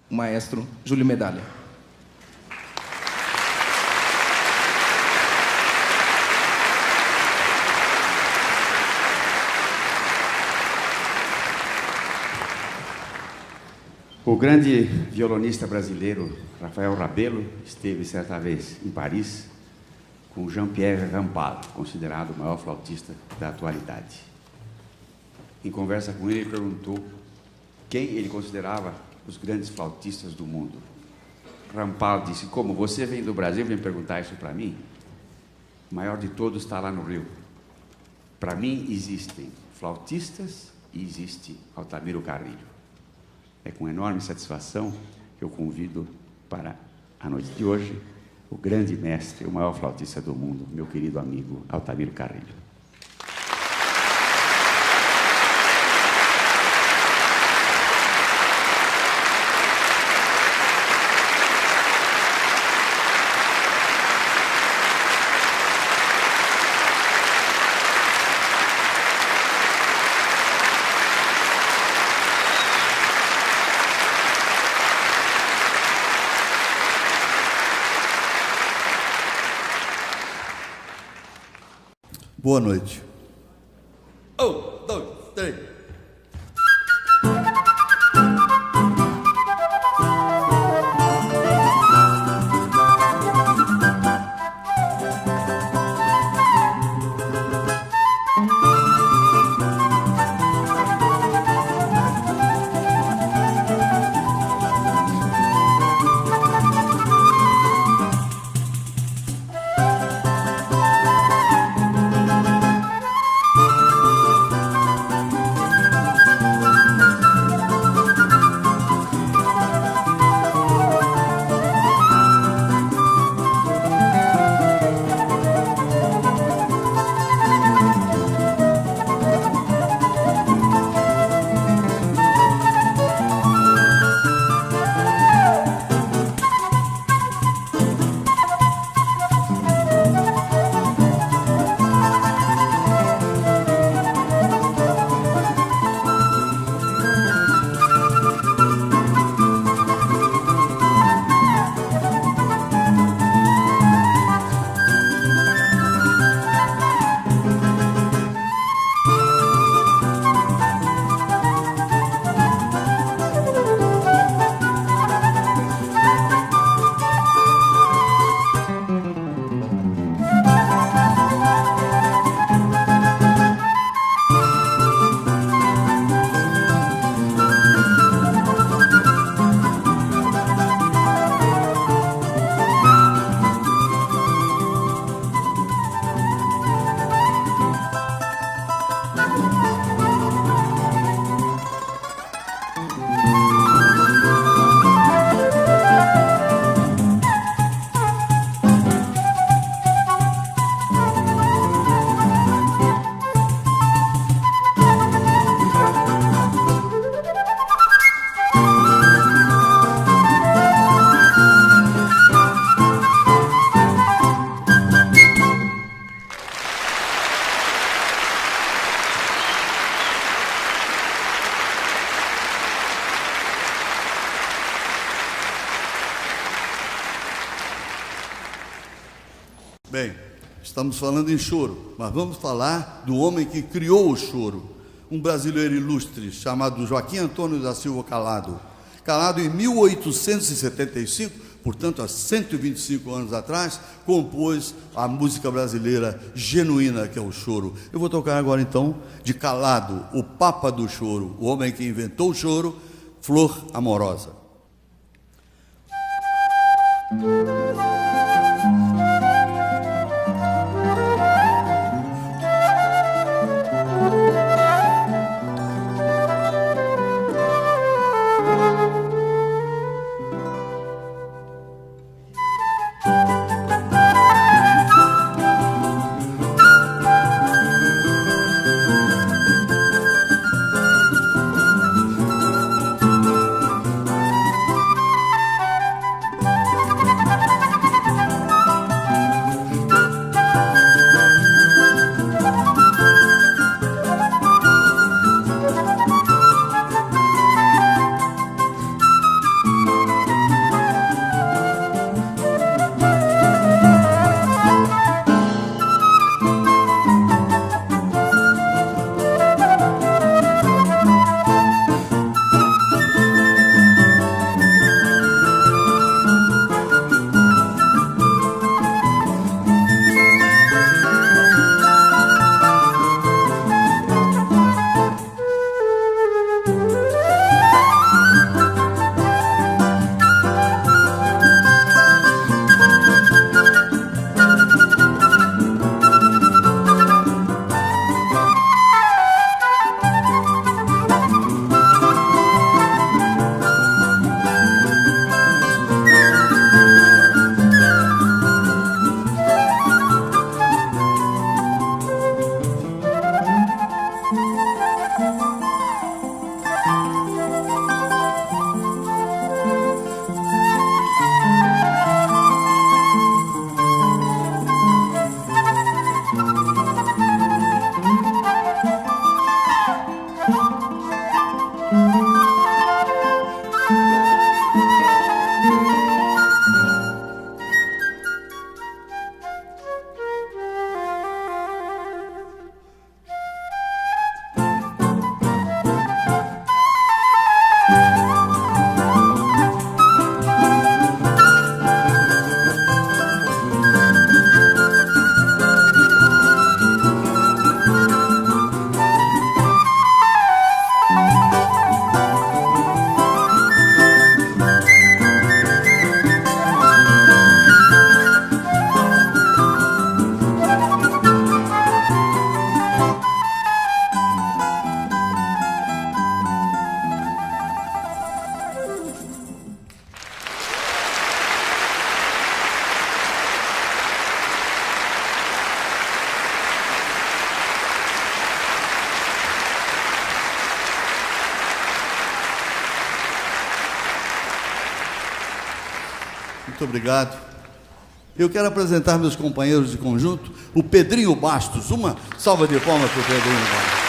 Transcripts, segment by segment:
o maestro Júlio Medalha. O grande violonista brasileiro Rafael Rabelo esteve certa vez em Paris com Jean-Pierre Rampal, considerado o maior flautista da atualidade. Em conversa com ele, perguntou quem ele considerava os grandes flautistas do mundo. Rampal disse: como você vem do Brasil, vem perguntar isso para mim? O maior de todos está lá no Rio. Para mim existem flautistas e existe Altamiro Carrillo. É com enorme satisfação que eu convido para a noite de hoje o grande mestre, o maior flautista do mundo, meu querido amigo Altamiro Carrillo. Boa noite. 1, 2, 3. Bem, estamos falando em choro, mas vamos falar do homem que criou o choro, um brasileiro ilustre chamado Joaquim Antônio da Silva Calado. Calado, em 1875, portanto há 125 anos atrás, compôs a música brasileira genuína, que é o choro. Eu vou tocar agora então de Calado, o Papa do Choro, o homem que inventou o choro, Flor Amorosa. Muito obrigado. Eu quero apresentar meus companheiros de conjunto, o Pedrinho Bastos. Uma salva de palmas para o Pedrinho Bastos.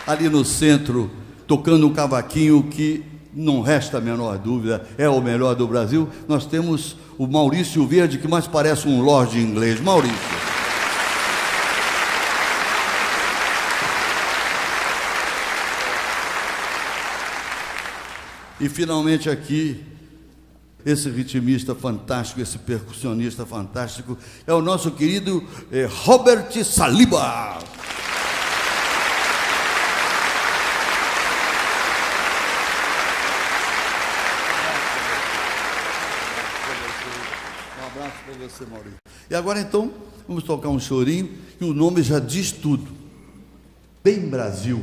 Ali no centro, tocando um cavaquinho que, não resta a menor dúvida, é o melhor do Brasil, nós temos o Maurício Verde, que mais parece um lorde inglês. Maurício. E finalmente aqui, esse ritmista fantástico, esse percussionista fantástico, é o nosso querido Robert Saliba. Um abraço para você, Maurício. E agora então, vamos tocar um chorinho, que o nome já diz tudo. Bem Brasil,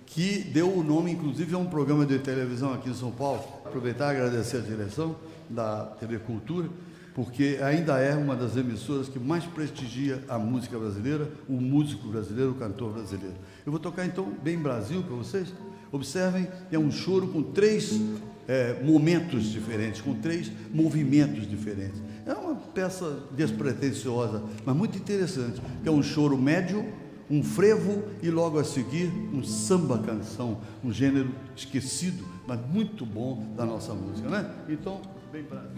que deu o nome, inclusive, a um programa de televisão aqui em São Paulo. Aproveitar e agradecer a direção da TV Cultura, porque ainda é uma das emissoras que mais prestigia a música brasileira, o músico brasileiro, o cantor brasileiro. Eu vou tocar, então, Bem Brasil para vocês. Observem, é um choro com três momentos diferentes, com três movimentos diferentes. É uma peça despretensiosa, mas muito interessante, que é um choro médio, um frevo e logo a seguir um samba-canção, um gênero esquecido, mas muito bom da nossa música, né? Então, Bem Brasil.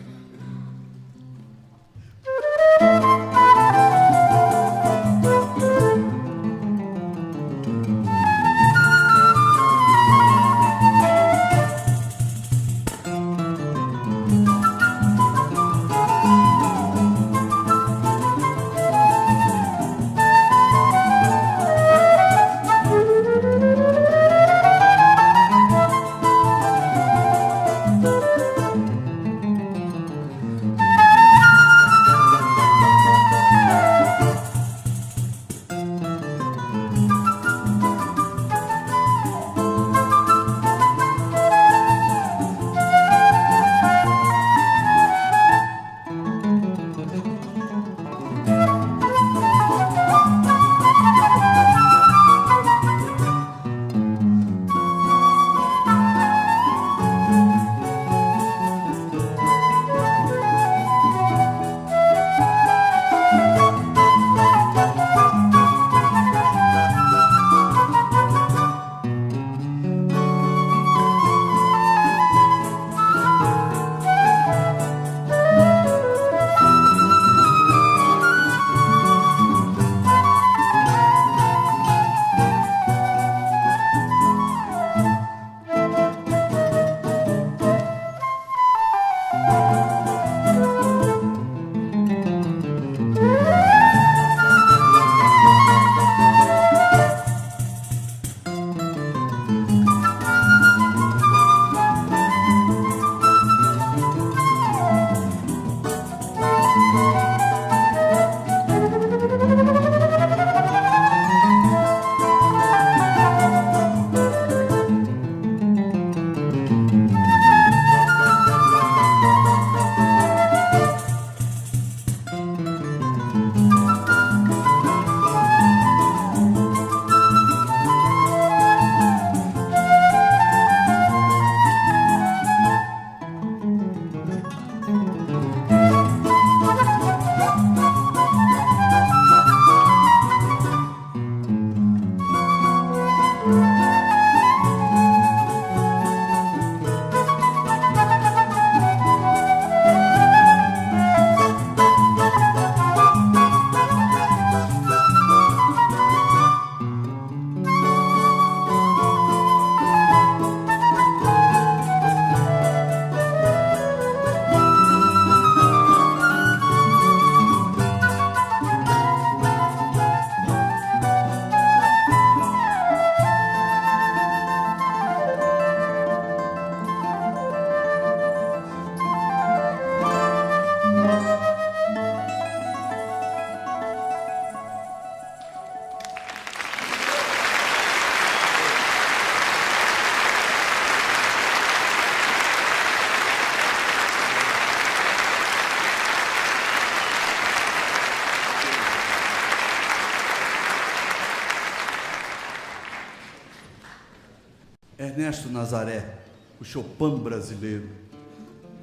Ernesto Nazaré, o Chopin brasileiro,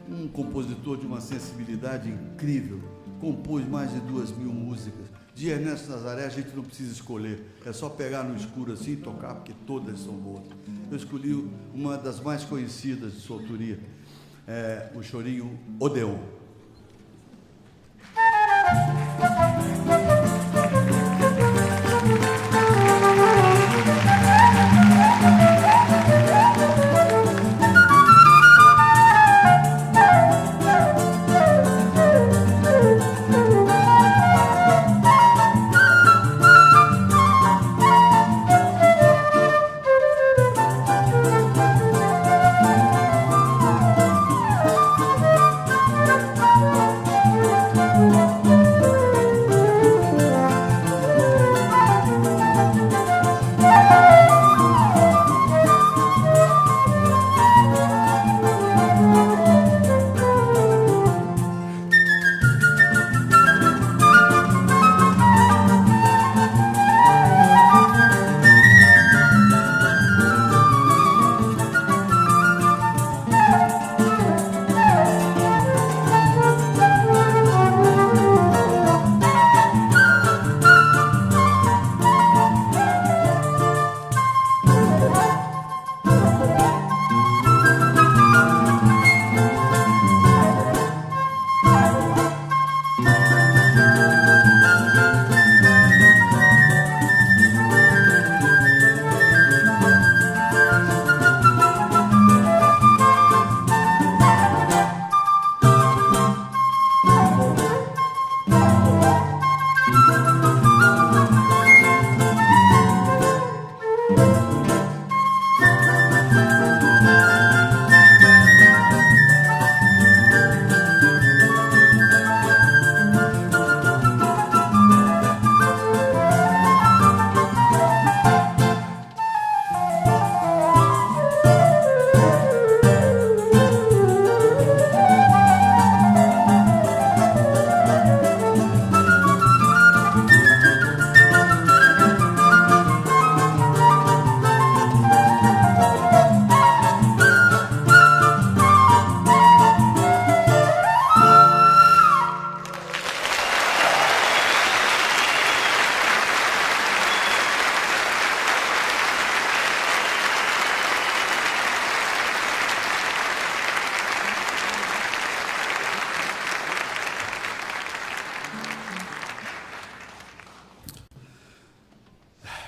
um compositor de uma sensibilidade incrível, compôs mais de 2.000 músicas. De Ernesto Nazaré a gente não precisa escolher, é só pegar no escuro assim e tocar, porque todas são boas. Eu escolhi uma das mais conhecidas de sua autoria, o chorinho Odeon.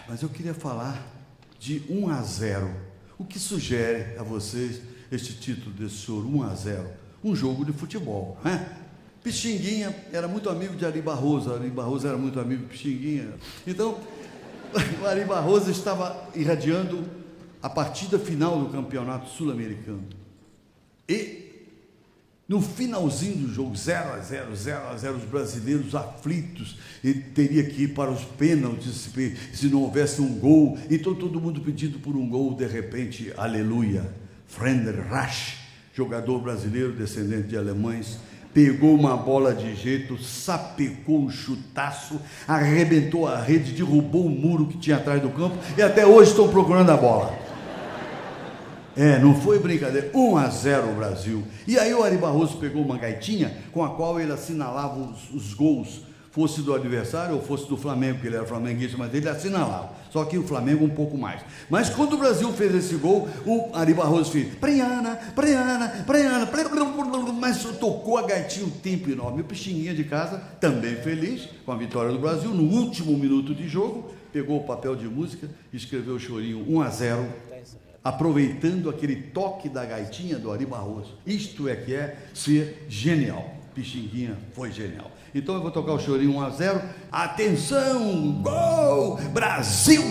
Mas eu queria falar de 1-0. O que sugere a vocês este título desse choro, 1-0? Um jogo de futebol, né? Pixinguinha era muito amigo de Ari Barroso era muito amigo de Pixinguinha. Então, o Ari Barroso estava irradiando a partida final do Campeonato Sul-Americano. E, no finalzinho do jogo, 0-0, os brasileiros aflitos, e teria que ir para os pênaltis se não houvesse um gol. Então, todo mundo pedindo por um gol, de repente, aleluia. Frender Rasch, jogador brasileiro, descendente de alemães, pegou uma bola de jeito, sapecou um chutaço, arrebentou a rede, derrubou o muro que tinha atrás do campo, e até hoje estão procurando a bola. Não foi brincadeira, 1-0 o Brasil. E aí o Ari Barroso pegou uma gaitinha com a qual ele assinalava os gols, fosse do adversário ou fosse do Flamengo, porque ele era flamenguista, mas ele assinalava. Só que o Flamengo um pouco mais. Mas quando o Brasil fez esse gol, o Ari Barroso fez Priana, mas tocou a gaitinha um tempo enorme. O Pixinguinha de casa, também feliz com a vitória do Brasil, no último minuto de jogo, pegou o papel de música e escreveu o chorinho 1-0, aproveitando aquele toque da gaitinha do Ari Barroso. Isto é que é ser genial. Pixinguinha foi genial. Então eu vou tocar o chorinho 1-0. Atenção! Gol! Brasil!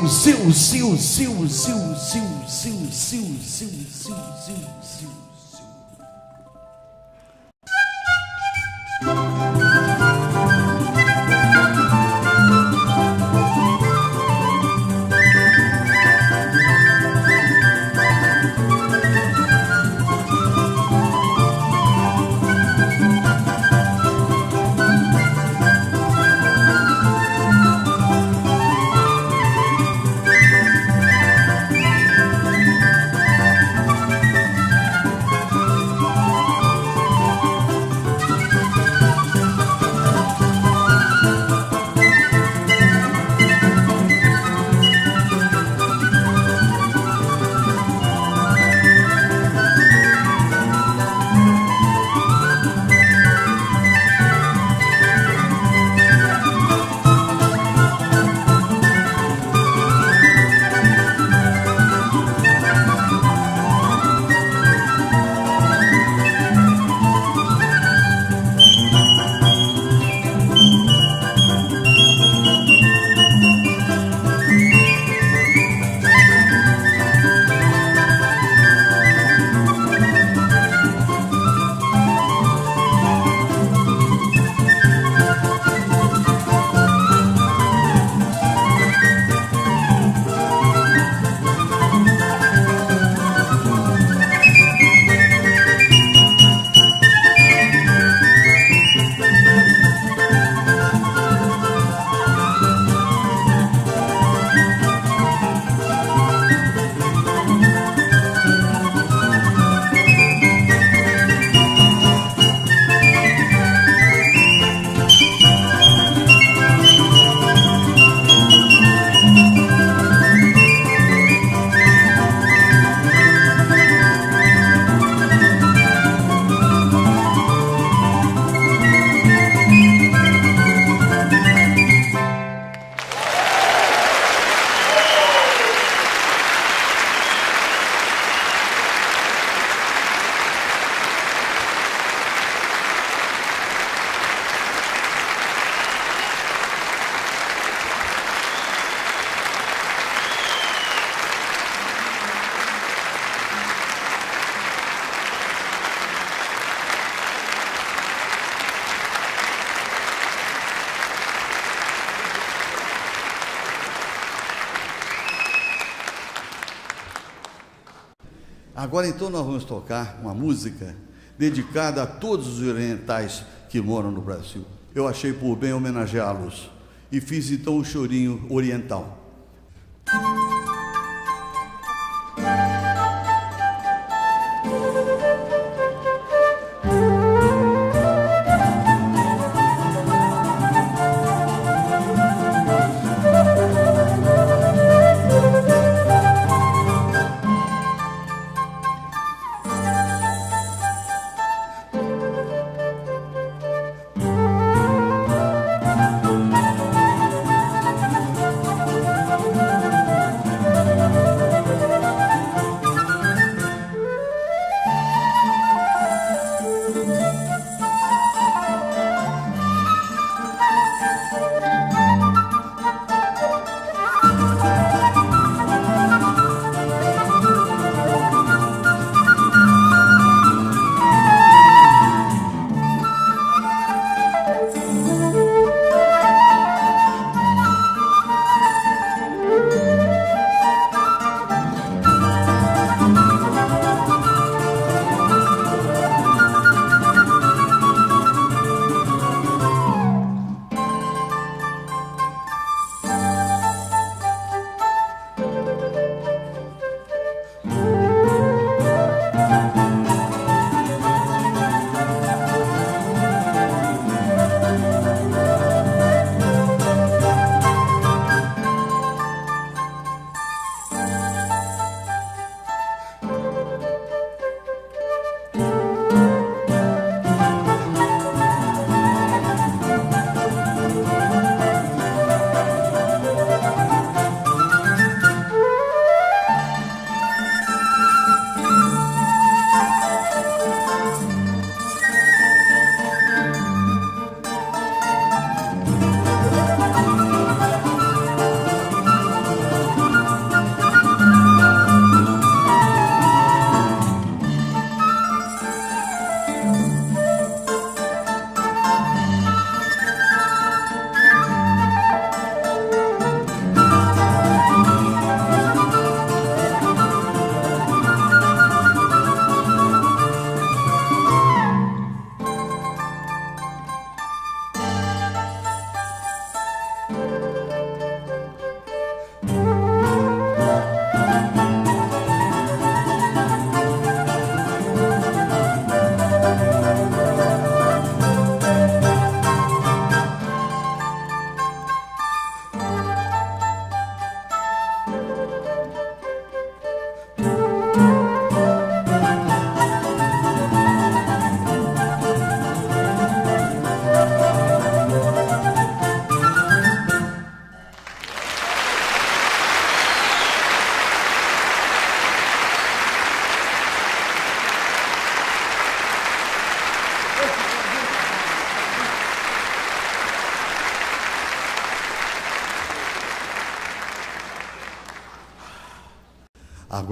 Agora então nós vamos tocar uma música dedicada a todos os orientais que moram no Brasil. Eu achei por bem homenageá-los e fiz então um chorinho oriental.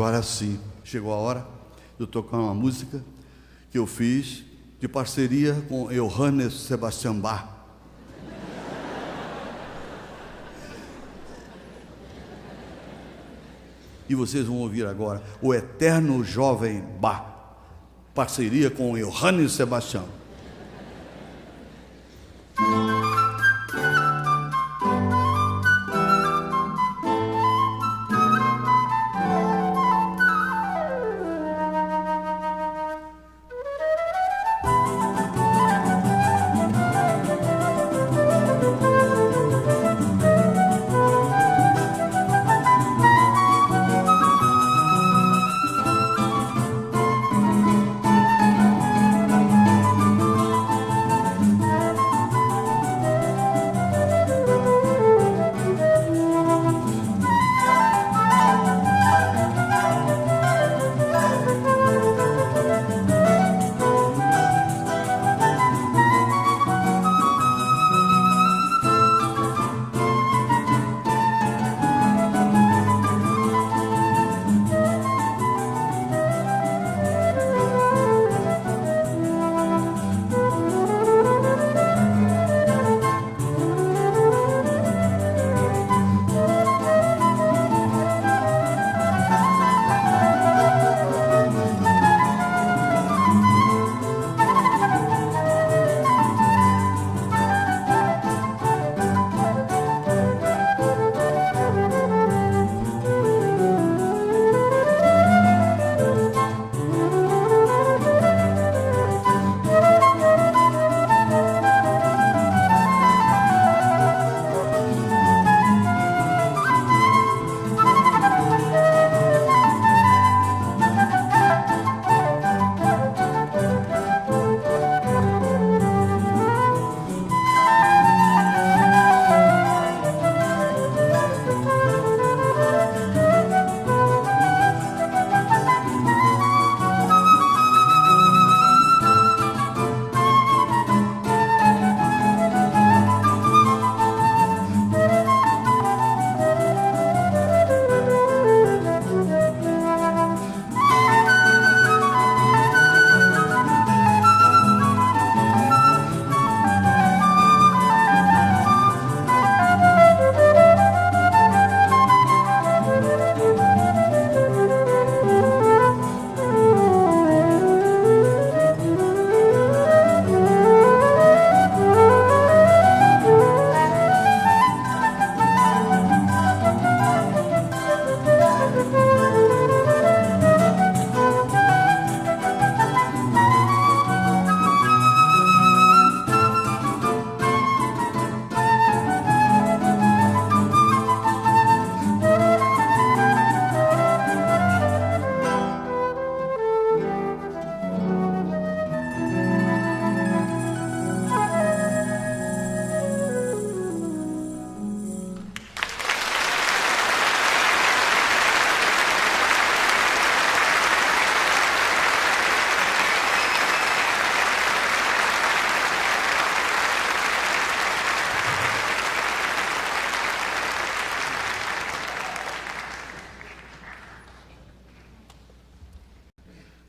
Agora sim, chegou a hora de eu tocar uma música que eu fiz de parceria com Johannes Sebastian Bach. E vocês vão ouvir agora o Eterno Jovem Bach, parceria com Johannes Sebastian.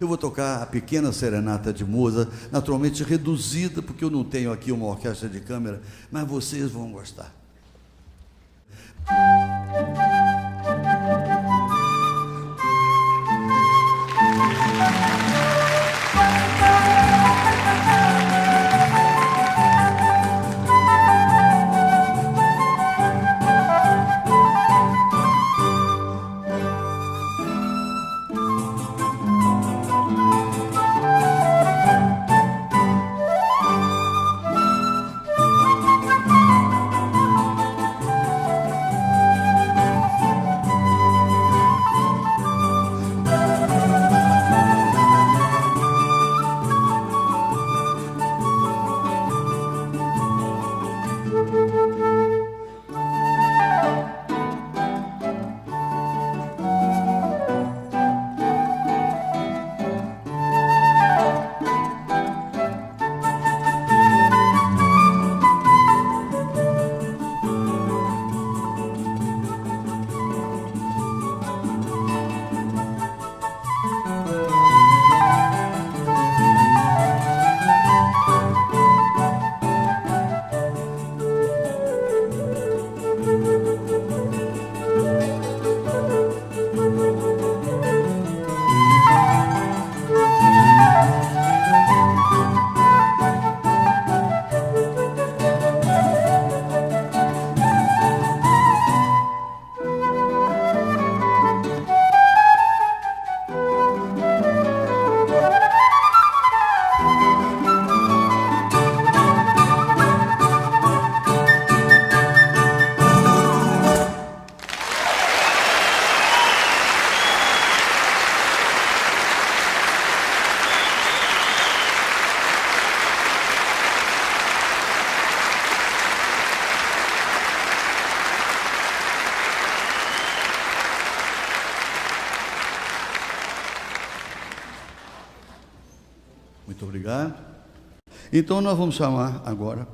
Eu vou tocar a Pequena Serenata de Mozart, naturalmente reduzida, porque eu não tenho aqui uma orquestra de câmara, mas vocês vão gostar. Muito obrigado. Então nós vamos chamar agora,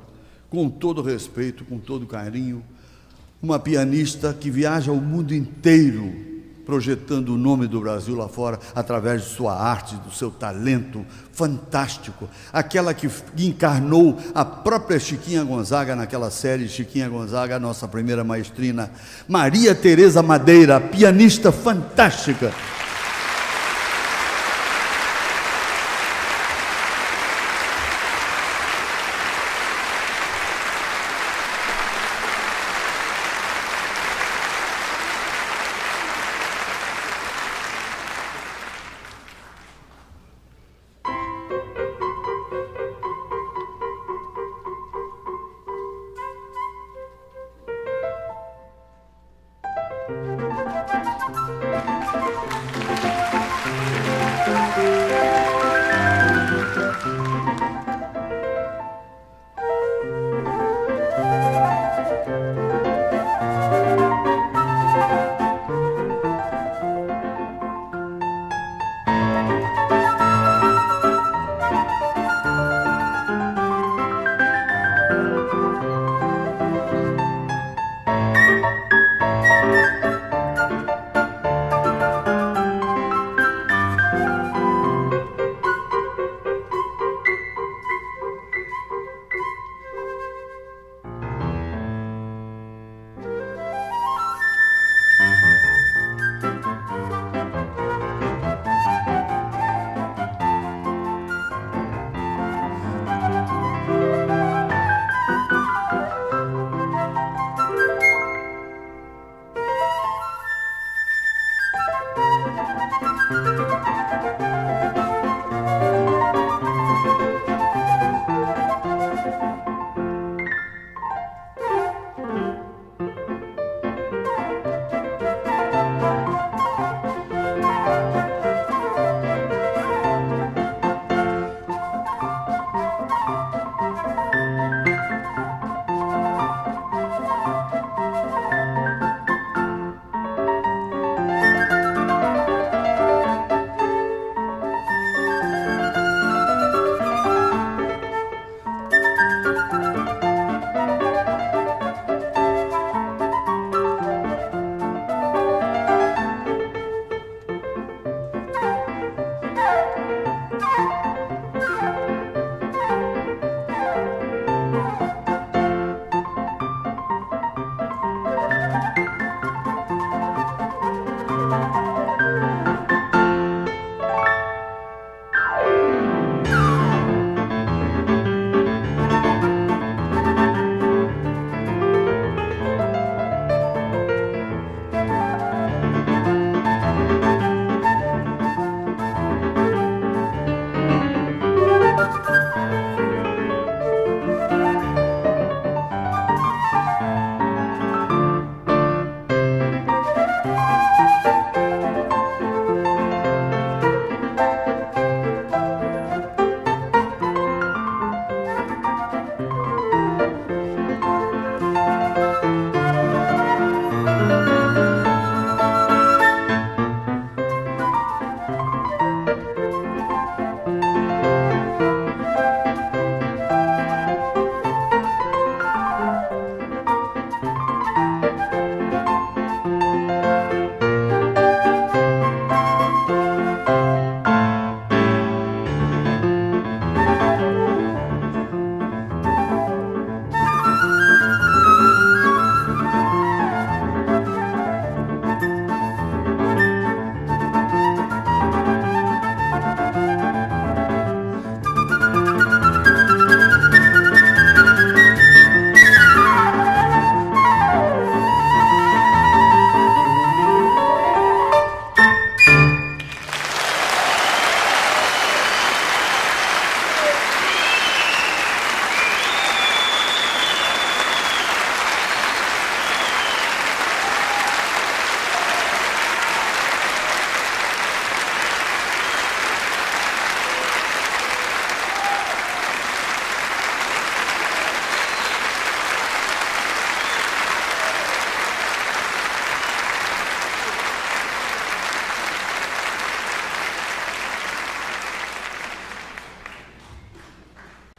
com todo respeito, com todo carinho, uma pianista que viaja o mundo inteiro projetando o nome do Brasil lá fora através de sua arte, do seu talento fantástico. Aquela que encarnou a própria Chiquinha Gonzaga naquela série Chiquinha Gonzaga, a nossa primeira maestrina, Maria Tereza Madeira, pianista fantástica.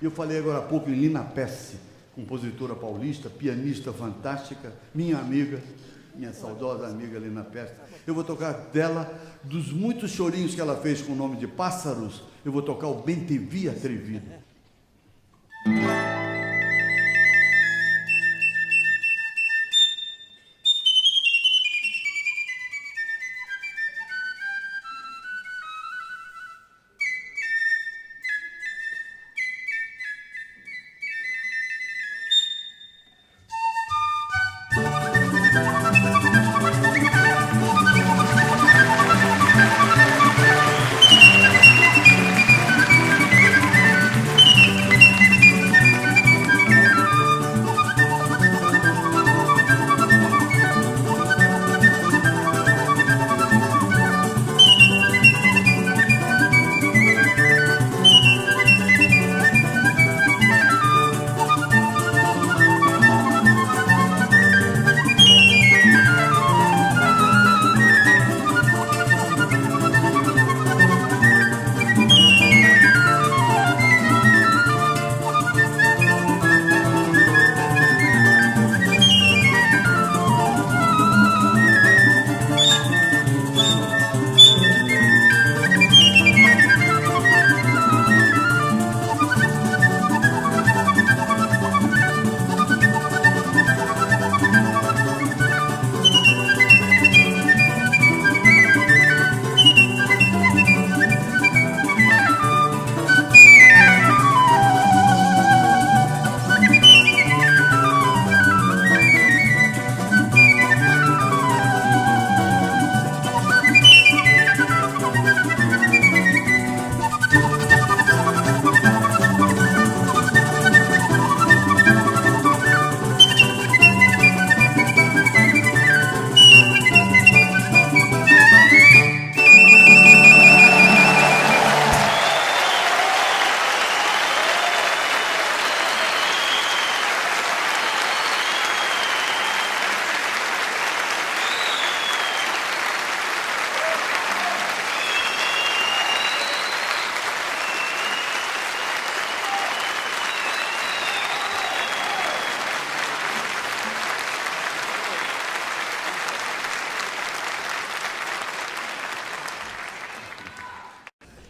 Eu falei agora há pouco em Lina Pesce, compositora paulista, pianista fantástica, minha amiga, minha saudosa amiga Lina Pesce. Eu vou tocar dela, dos muitos chorinhos que ela fez com o nome de Pássaros, eu vou tocar o Bem Te Vi Atrevido.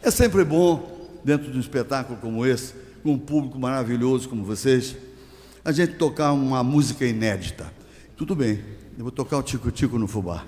É sempre bom, dentro de um espetáculo como esse, com um público maravilhoso como vocês, a gente tocar uma música inédita. Tudo bem, eu vou tocar o Tico-Tico no Fubá.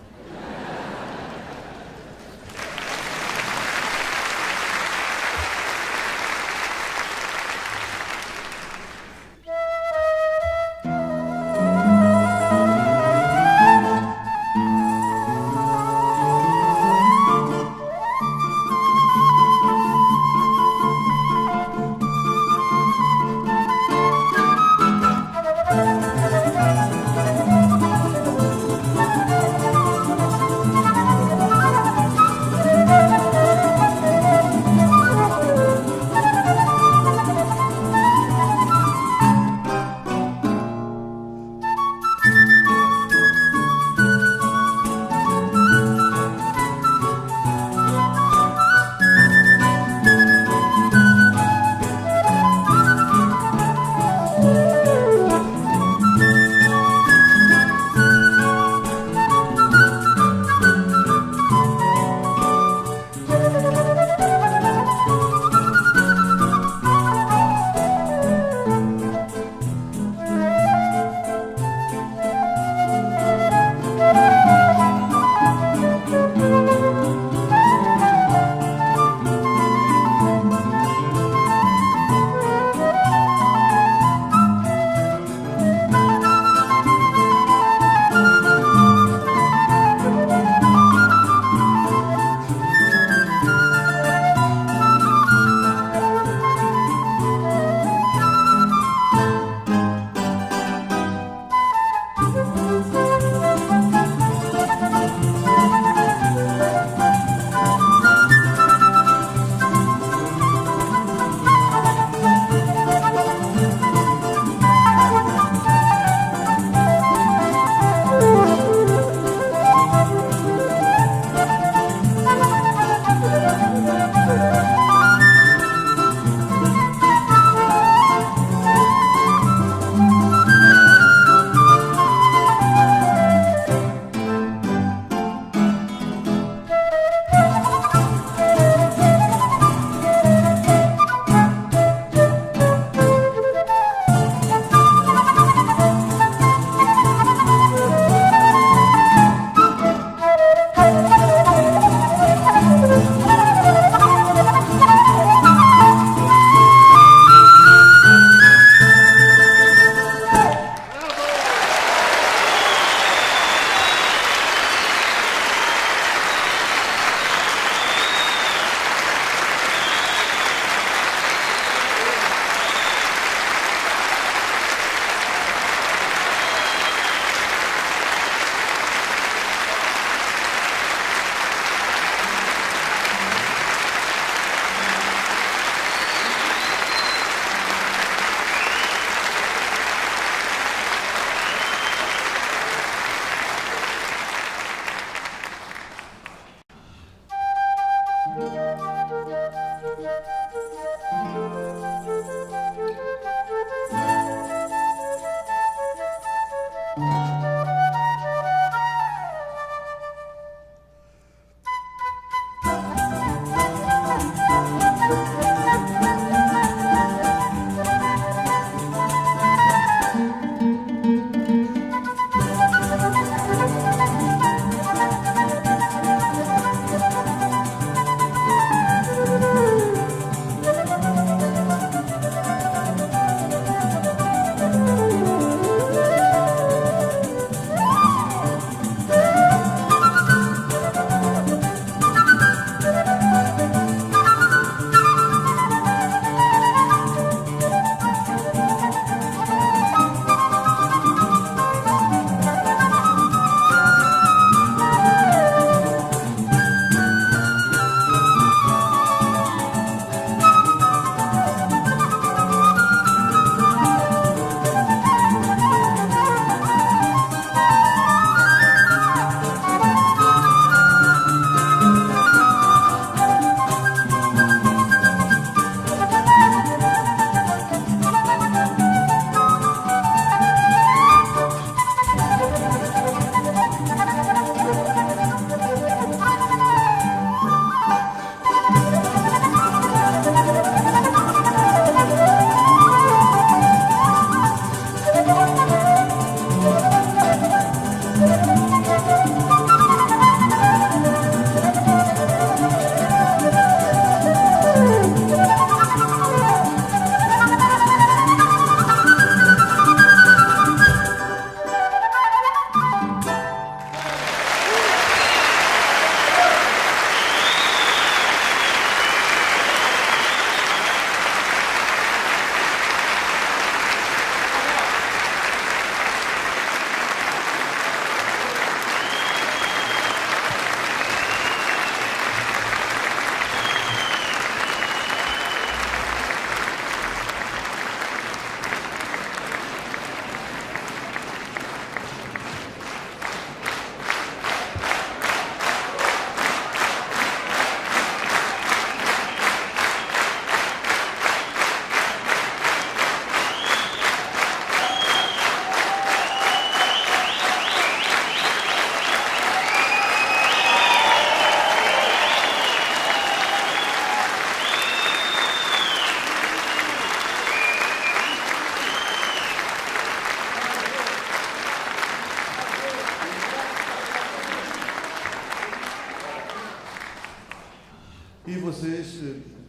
E vocês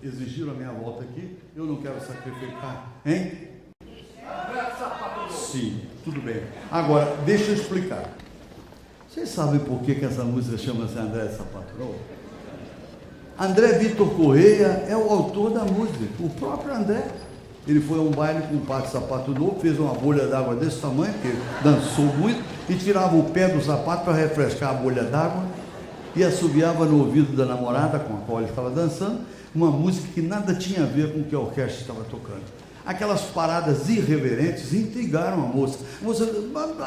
exigiram a minha volta aqui, eu não quero sacrificar, hein? Sim, tudo bem. Agora, deixa eu explicar. Vocês sabem por que essa música chama-se André Sapato Novo? André Vitor Correia é o autor da música, o próprio André. Ele foi a um baile com um par de sapato novo, fez uma bolha d'água desse tamanho, porque dançou muito, e tirava o pé do sapato para refrescar a bolha d'água, e assobiava no ouvido da namorada com a qual ele estava dançando, uma música que nada tinha a ver com o que a orquestra estava tocando. Aquelas paradas irreverentes intrigaram a moça. A moça,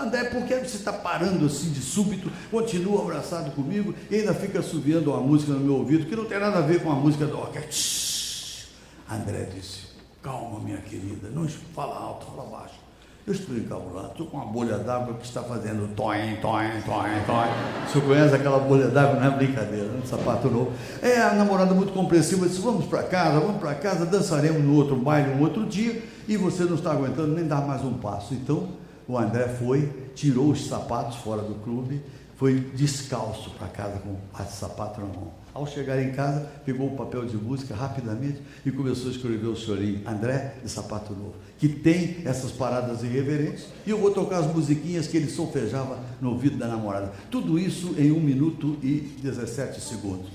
André, por que você está parando assim de súbito, continua abraçado comigo e ainda fica assobiando uma música no meu ouvido, que não tem nada a ver com a música da orquestra? Shhh. André disse, calma, minha querida, não fala alto, fala baixo. Eu estou encabulado, estou com uma bolha d'água que está fazendo toim, toim, toim, toim. O senhor conhece aquela bolha d'água? Não é brincadeira, não é sapato novo. É, a namorada muito compreensiva disse, vamos para casa, dançaremos no outro baile um outro dia, e você não está aguentando nem dar mais um passo. Então, o André foi, tirou os sapatos fora do clube, foi descalço para casa com o sapato na mão. Ao chegar em casa, pegou o papel de música rapidamente e começou a escrever o chorinho André de Sapato Novo, que tem essas paradas irreverentes, e eu vou tocar as musiquinhas que ele solfejava no ouvido da namorada. Tudo isso em 1 minuto e 17 segundos.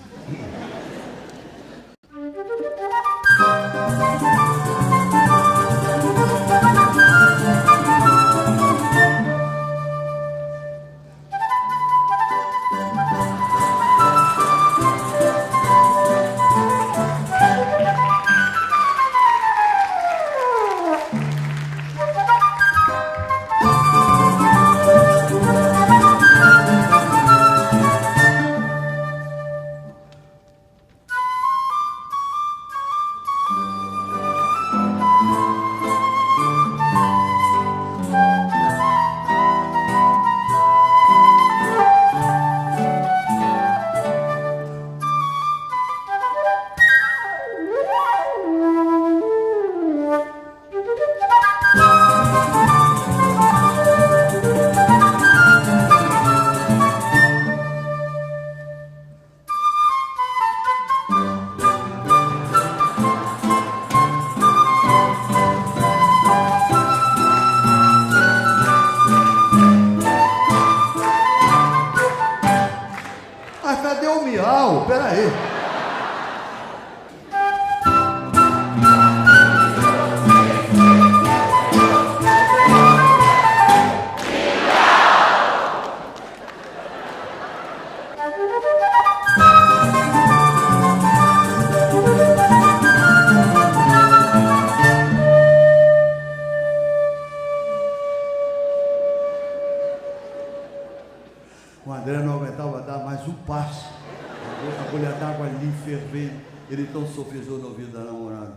O André não aguentava dar mais um passo. A bolha d'água ali fervendo. Ele então solfejou no ouvido da namorada.